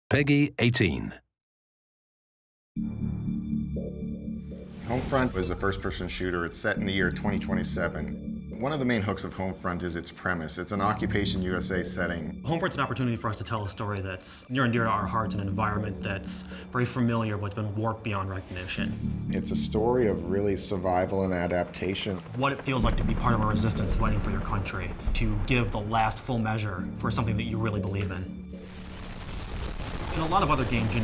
Peggy 18. HomeFront is a first-person shooter. It's set in the year 2027. One of the main hooks of HomeFront is its premise. It's an Occupation USA setting. HomeFront's an opportunity for us to tell a story that's near and dear to our hearts, an environment that's very familiar but been warped beyond recognition. It's a story of really survival and adaptation. What it feels like to be part of a resistance fighting for your country, to give the last full measure for something that you really believe in. In a lot of other games, you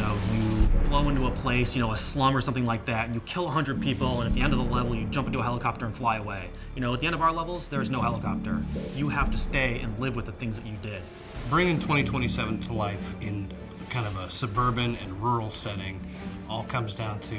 blow into a place, a slum or something like that, and you kill 100 people, and at the end of the level, you jump into a helicopter and fly away. At the end of our levels, there's no helicopter. You have to stay and live with the things that you did. Bringing 2027 to life in kind of a suburban and rural setting all comes down to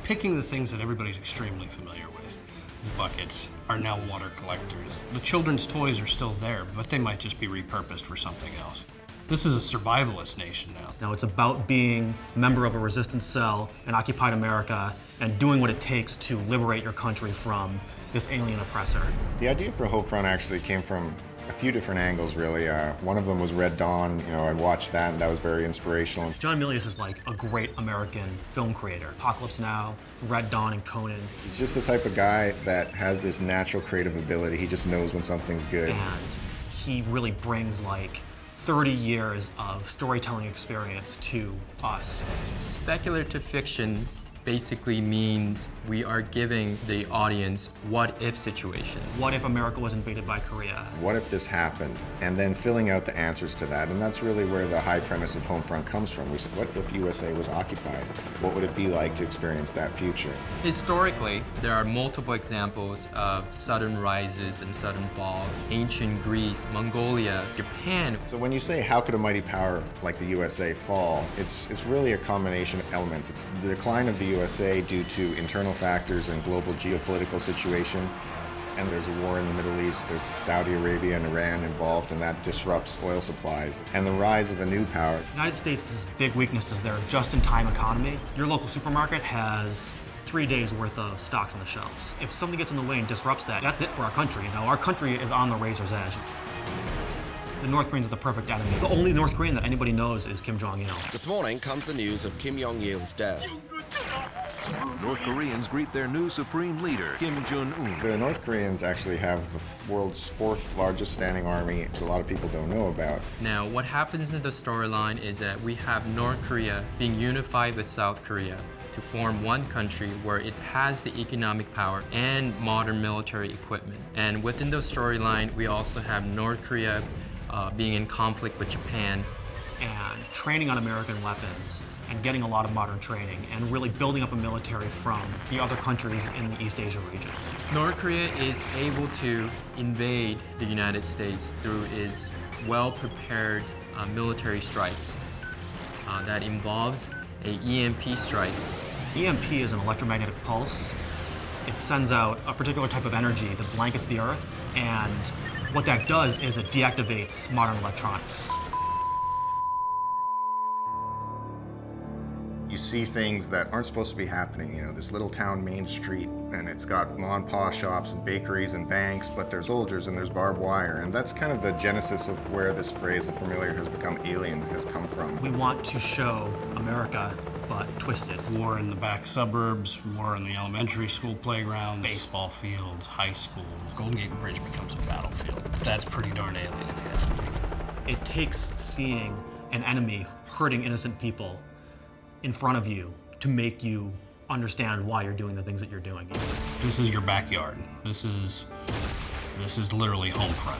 picking the things that everybody's extremely familiar with. These buckets are now water collectors. The children's toys are still there, but they might just be repurposed for something else. This is a survivalist nation now. Now it's about being a member of a resistance cell in occupied America and doing what it takes to liberate your country from this alien oppressor. The idea for HomeFront actually came from a few different angles, really. One of them was Red Dawn. I watched that, and that was very inspirational. John Milius is like a great American film creator. Apocalypse Now, Red Dawn, and Conan. He's just the type of guy that has this natural creative ability. He just knows when something's good. And he really brings 30 years of storytelling experience to us. Speculative fiction basically means we are giving the audience what-if situations. What if America was invaded by Korea? What if this happened? And then filling out the answers to that. And that's really where the high premise of HomeFront comes from. We said, what if USA was occupied? What would it be like to experience that future? Historically, there are multiple examples of sudden rises and sudden falls. Ancient Greece, Mongolia, Japan. So when you say, how could a mighty power like the USA fall? It's really a combination of elements. It's the decline of the USA due to internal factors and global geopolitical situation. And there's a war in the Middle East. There's Saudi Arabia and Iran involved, and that disrupts oil supplies. And the rise of a new power. The United States' big weakness is their just-in-time economy. Your local supermarket has 3 days worth of stocks on the shelves. If something gets in the way and disrupts that, that's it for our country. Our country is on the razor's edge. The North Koreans are the perfect enemy. The only North Korean that anybody knows is Kim Jong-il. This morning comes the news of Kim Jong-il's death. North Koreans greet their new supreme leader, Kim Jong-un. The North Koreans actually have the world's 4th largest standing army, which a lot of people don't know about. Now, what happens in the storyline is that we have North Korea being unified with South Korea to form one country where it has the economic power and modern military equipment. And within the storyline, we also have North Korea being in conflict with Japan. And training on American weapons and getting a lot of modern training and really building up a military from the other countries in the East Asia region. North Korea is able to invade the United States through its well-prepared military strikes. That involves a EMP strike. EMP is an electromagnetic pulse. It sends out a particular type of energy that blankets the Earth, and what that does is it deactivates modern electronics. You see things that aren't supposed to be happening. This little town main street, and it's got mom and pa shops and bakeries and banks, but there's soldiers and there's barbed wire. And that's kind of the genesis of where this phrase, the familiar has become alien, has come from. We want to show America, but twisted. War in the back suburbs, war in the elementary school playgrounds, baseball fields, high schools. Golden Gate Bridge becomes a battlefield. That's pretty darn alien if you ask me. It takes seeing an enemy hurting innocent people in front of you to make you understand why you're doing the things that you're doing. This is your backyard. This is literally HomeFront.